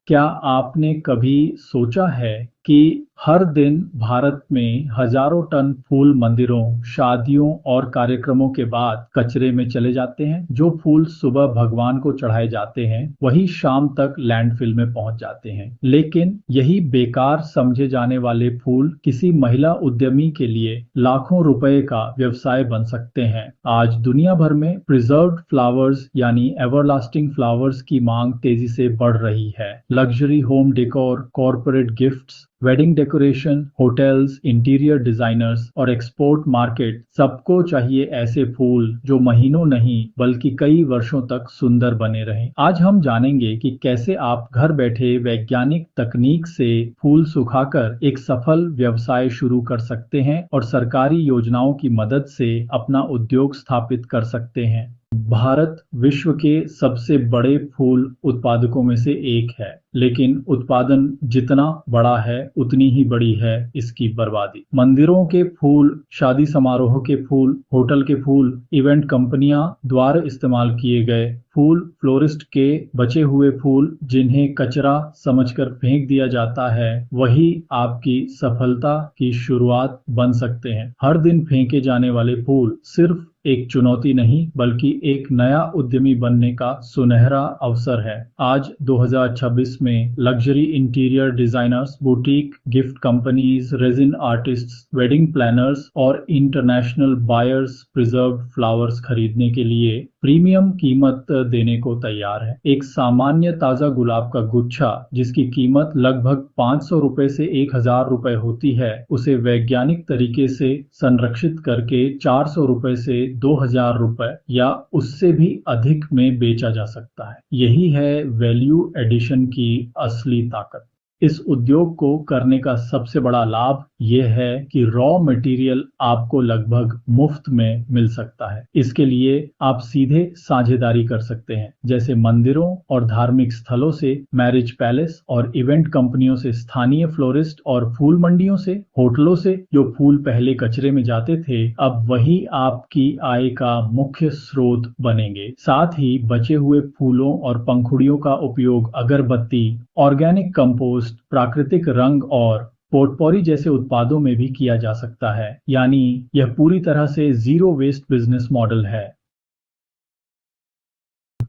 क्या आपने कभी सोचा है कि हर दिन भारत में हजारों टन फूल मंदिरों, शादियों और कार्यक्रमों के बाद कचरे में चले जाते हैं? जो फूल सुबह भगवान को चढ़ाए जाते हैं, वही शाम तक लैंडफिल में पहुंच जाते हैं। लेकिन यही बेकार समझे जाने वाले फूल किसी महिला उद्यमी के लिए लाखों रुपए का व्यवसाय बन सकते हैं। आज दुनिया भर में प्रिजर्व्ड फ्लावर्स यानी एवरलास्टिंग फ्लावर्स की मांग तेजी से बढ़ रही है। Luxury home decor, corporate gifts, wedding decoration, hotels, interior designers और एक्सपोर्ट मार्केट, सबको चाहिए ऐसे फूल जो महीनों नहीं बल्कि कई वर्षों तक सुंदर बने रहें। आज हम जानेंगे कि कैसे आप घर बैठे वैज्ञानिक तकनीक से फूल सुखाकर एक सफल व्यवसाय शुरू कर सकते हैं और सरकारी योजनाओं की मदद से अपना उद्योग स्थापित कर सकते हैं। भारत विश्व के सबसे बड़े फूल उत्पादकों में से एक है, लेकिन उत्पादन जितना बड़ा है उतनी ही बड़ी है इसकी बर्बादी। मंदिरों के फूल, शादी समारोह के फूल, होटल के फूल, इवेंट कंपनियां द्वारा इस्तेमाल किए गए फूल, फ्लोरिस्ट के बचे हुए फूल जिन्हें कचरा समझकर फेंक दिया जाता है, वही आपकी सफलता की शुरुआत बन सकते हैं। हर दिन फेंके जाने वाले फूल सिर्फ एक चुनौती नहीं बल्कि एक नया उद्यमी बनने का सुनहरा अवसर है। आज 2026 में luxury interior designers, boutique, gift companies, resin artists, wedding planners और इंटरनेशनल बायर्स प्रिजर्व्ड फ्लावर्स खरीदने के लिए प्रीमियम कीमत देने को तैयार है। एक सामान्य ताजा गुलाब का गुच्छा जिसकी कीमत लगभग 500 रुपए से 1000 रुपए होती है, उसे वैज्ञानिक तरीके से संरक्षित करके 400 रुपए से 2000 रुपए या उससे भी अधिक में बेचा जा सकता है। यही है वैल्यू एडिशन की असली ताकत। इस उद्योग को करने का सबसे बड़ा लाभ यह है कि रॉ मटेरियल आपको लगभग मुफ्त में मिल सकता है। इसके लिए आप सीधे साझेदारी कर सकते हैं, जैसे मंदिरों और धार्मिक स्थलों से, मैरिज पैलेस और इवेंट कंपनियों से, स्थानीय फ्लोरिस्ट और फूल मंडियों से, होटलों से। जो फूल पहले कचरे में जाते थे, अब वही आपकी आय का मुख्य स्रोत बनेंगे। साथ ही बचे हुए फूलों और पंखुड़ियों का उपयोग अगरबत्ती, ऑर्गेनिक कंपोस्ट, प्राकृतिक रंग और पोर्टपॉरी जैसे उत्पादों में भी किया जा सकता है। यानी यह पूरी तरह से जीरो वेस्ट बिजनेस मॉडल है।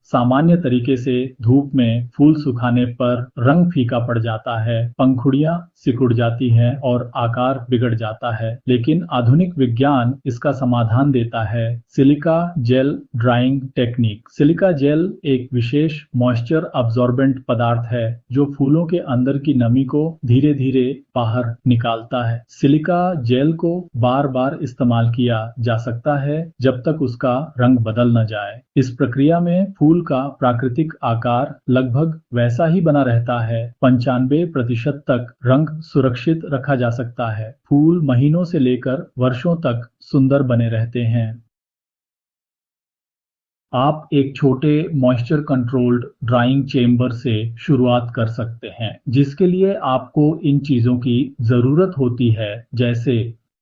सामान्य तरीके से धूप में फूल सुखाने पर रंग फीका पड़ जाता है, पंखुड़ियां सिकुड़ जाती हैं और आकार बिगड़ जाता है। लेकिन आधुनिक विज्ञान इसका समाधान देता है। Silica gel drawing technique. Silica gel एक विशेष मॉइस्चर अब्सॉर्बेंट पदार्थ है जो फूलों के अंदर की नमी को धीरे धीरे बाहर निकालता है। सिलिका जेल को बार बार इस्तेमाल किया जा सकता है जब तक उसका रंग बदल न जाए। इस प्रक्रिया में फूल का प्राकृतिक आकार लगभग वैसा ही बना रहता है। 95% तक रंग सुरक्षित रखा जा सकता है। फूल महीनों से लेकर वर्षों तक सुंदर बने रहते हैं। आप एक छोटे मॉइस्चर कंट्रोल्ड ड्राइंग चेम्बर से शुरुआत कर सकते हैं, जिसके लिए आपको इन चीजों की जरूरत होती है, जैसे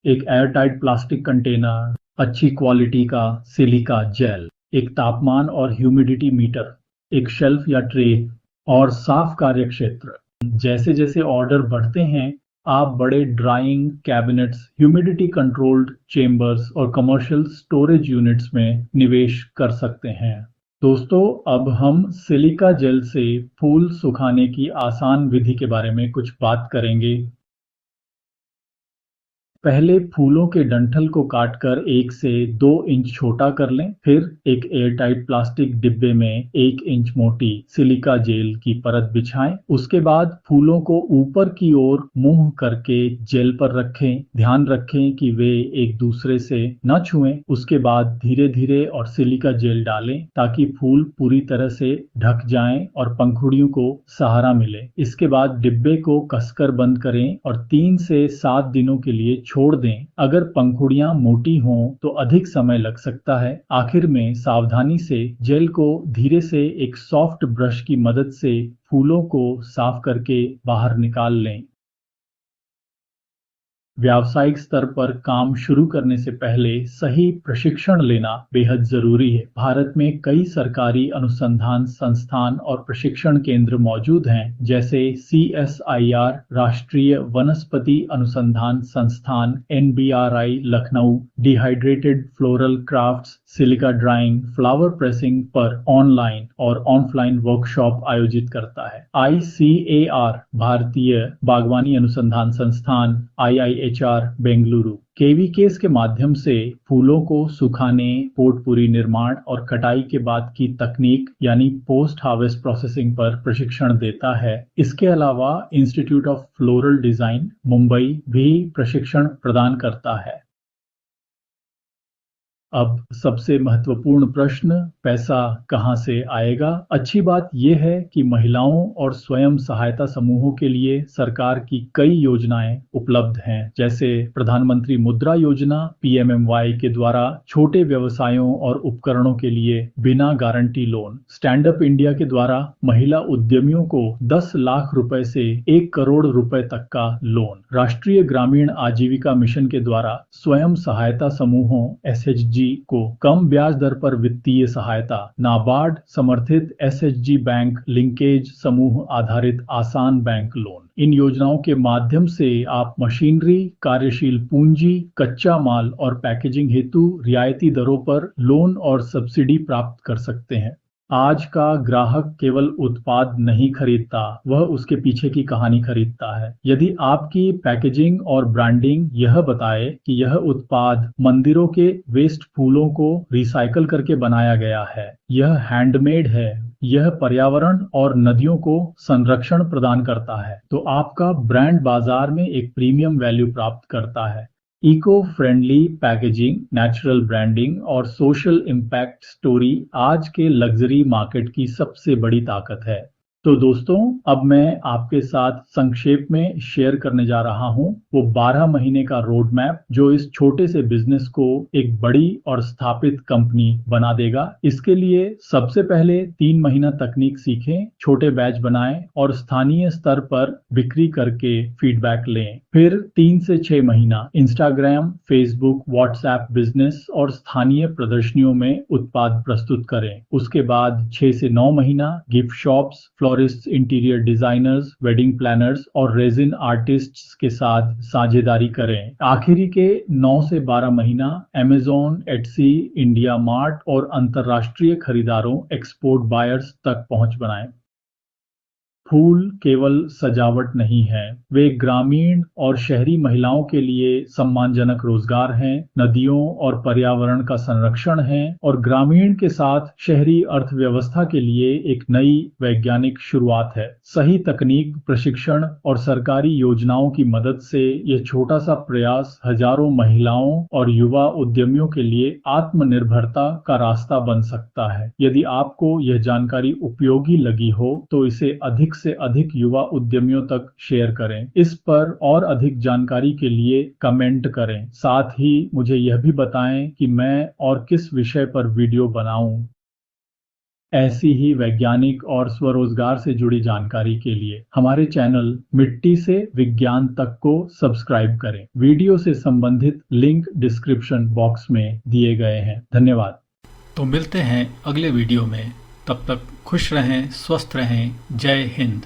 एक एयरटाइट प्लास्टिक कंटेनर, अच्छी क्वालिटी का सिलिका जेल, एक तापमान और ह्यूमिडिटी मीटर, एक शेल्फ या ट्रे और साफ कार्यक्षेत्र। जैसे जैसे ऑर्डर बढ़ते हैं, आप बड़े drawing cabinets, humidity controlled chambers और कमर्शियल स्टोरेज यूनिट्स में निवेश कर सकते हैं। दोस्तों, अब हम सिलिका जेल से फूल सुखाने की आसान विधि के बारे में कुछ बात करेंगे। पहले फूलों के डंठल को काटकर 1 से 2 इंच छोटा कर लें। फिर एक एयरटाइट प्लास्टिक डिब्बे में 1 इंच मोटी सिलिका जेल की परत बिछाएं। उसके बाद फूलों को ऊपर की ओर मुंह करके जेल पर रखें। ध्यान रखें कि वे एक दूसरे से न छुएं। उसके बाद धीरे धीरे और सिलिका जेल डालें ताकि फूल पूरी तरह से ढक जाएं और पंखुड़ियों को सहारा मिले। इसके बाद डिब्बे को कसकर बंद करें और 3 से 7 दिनों के लिए छोड़ दें। अगर पंखुड़ियां मोटी हों तो अधिक समय लग सकता है। आखिर में सावधानी से जेल को धीरे से एक सॉफ्ट ब्रश की मदद से फूलों को साफ करके बाहर निकाल लें। व्यावसायिक स्तर पर काम शुरू करने से पहले सही प्रशिक्षण लेना बेहद जरूरी है। भारत में कई सरकारी अनुसंधान संस्थान और प्रशिक्षण केंद्र मौजूद हैं, जैसे CSIR राष्ट्रीय वनस्पति अनुसंधान संस्थान, NBRI Lucknow dehydrated floral crafts, silica drawing, flower pressing पर ऑनलाइन और ऑफलाइन वर्कशॉप आयोजित करता है। ICAR भारतीय बागवानी अनुसंधान संस्थान, IIHR बेंगलुरु KVKs के माध्यम से फूलों को सुखाने, पोटपुरी निर्माण और कटाई के बाद की तकनीक यानी पोस्ट हार्वेस्ट प्रोसेसिंग पर प्रशिक्षण देता है। इसके अलावा institute of floral design Mumbai भी प्रशिक्षण प्रदान करता है। अब सबसे महत्वपूर्ण प्रश्न, पैसा कहां से आएगा? अच्छी बात यह है कि महिलाओं और स्वयं सहायता समूहों के लिए सरकार की कई योजनाएं उपलब्ध हैं, जैसे प्रधानमंत्री मुद्रा योजना PMMY के द्वारा छोटे व्यवसायों और उपकरणों के लिए बिना guarantee loan, stand up India के द्वारा महिला उद्यमियों को 10 लाख रुपए से 1 करोड़ रुपए तक का लोन, राष्ट्रीय ग्रामीण आजीविका मिशन के द्वारा स्वयं सहायता समूहों SHG को कम ब्याज दर पर वित्तीय सहायता, नाबार्ड समर्थित SHG बैंक लिंकेज समूह आधारित आसान बैंक लोन। इन योजनाओं के माध्यम से आप मशीनरी, कार्यशील पूंजी, कच्चा माल और पैकेजिंग हेतु रियायती दरों पर लोन और सब्सिडी प्राप्त कर सकते हैं। आज का ग्राहक केवल उत्पाद नहीं खरीदता, वह उसके पीछे की कहानी खरीदता है। यदि आपकी पैकेजिंग और ब्रांडिंग यह बताए कि यह उत्पाद मंदिरों के वेस्ट फूलों को रिसाइकल करके बनाया गया है, यह हैंडमेड है, यह पर्यावरण और नदियों को संरक्षण प्रदान करता है, तो आपका ब्रांड बाजार में एक प्रीमियम वैल्यू प्राप्त करता है। Eco friendly packaging, natural branding और सोशल इम्पैक्ट स्टोरी आज के लग्जरी मार्केट की सबसे बड़ी ताकत है। तो दोस्तों, अब मैं आपके साथ संक्षेप में शेयर करने जा रहा हूं वो 12 महीने का रोड मैप, जो इस छोटे से बिजनेस को एक बड़ी और स्थापित कंपनी बना देगा। इसके लिए सबसे पहले 3 महीना तकनीक सीखें, छोटे बैच बनाएं और स्थानीय स्तर पर बिक्री करके फीडबैक लें। फिर 3 से 6 महीना इंस्टाग्राम, फेसबुक, व्हाट्सएप बिजनेस और स्थानीय प्रदर्शनियों में उत्पाद प्रस्तुत करें। उसके बाद 6 से 9 महीना gift shops, florist, interior designers, wedding planners और रेजिन आर्टिस्ट्स के साथ साझेदारी करें। आखिरी के 9 से 12 महीना अमेज़न, एटसी, इंडिया मार्ट और अंतर्राष्ट्रीय खरीदारों, एक्सपोर्ट बायर्स तक पहुंच बनाएं। फूल केवल सजावट नहीं है, वे ग्रामीण और शहरी महिलाओं के लिए सम्मानजनक रोजगार हैं, नदियों और पर्यावरण का संरक्षण है और ग्रामीण के साथ शहरी अर्थव्यवस्था के लिए एक नई वैज्ञानिक शुरुआत है। सही तकनीक, प्रशिक्षण और सरकारी योजनाओं की मदद से यह छोटा सा प्रयास हजारों महिलाओं और युवा उद्यमियों के लिए आत्मनिर्भरता का रास्ता बन सकता है। यदि आपको यह जानकारी उपयोगी लगी हो तो इसे अधिक से अधिक युवा उद्यमियों तक शेयर करें। इस पर और अधिक जानकारी के लिए कमेंट करें। साथ ही मुझे यह भी बताएं कि मैं और किस विषय पर वीडियो बनाऊं। ऐसी ही वैज्ञानिक और स्वरोजगार से जुड़ी जानकारी के लिए हमारे चैनल मिट्टी से विज्ञान तक को सब्सक्राइब करें। वीडियो से संबंधित लिंक डिस्क्रिप्शन बॉक्स में दिए गए हैं। धन्यवाद। तो मिलते हैं अगले वीडियो में। तब तक खुश रहें, स्वस्थ रहें। जय हिंद।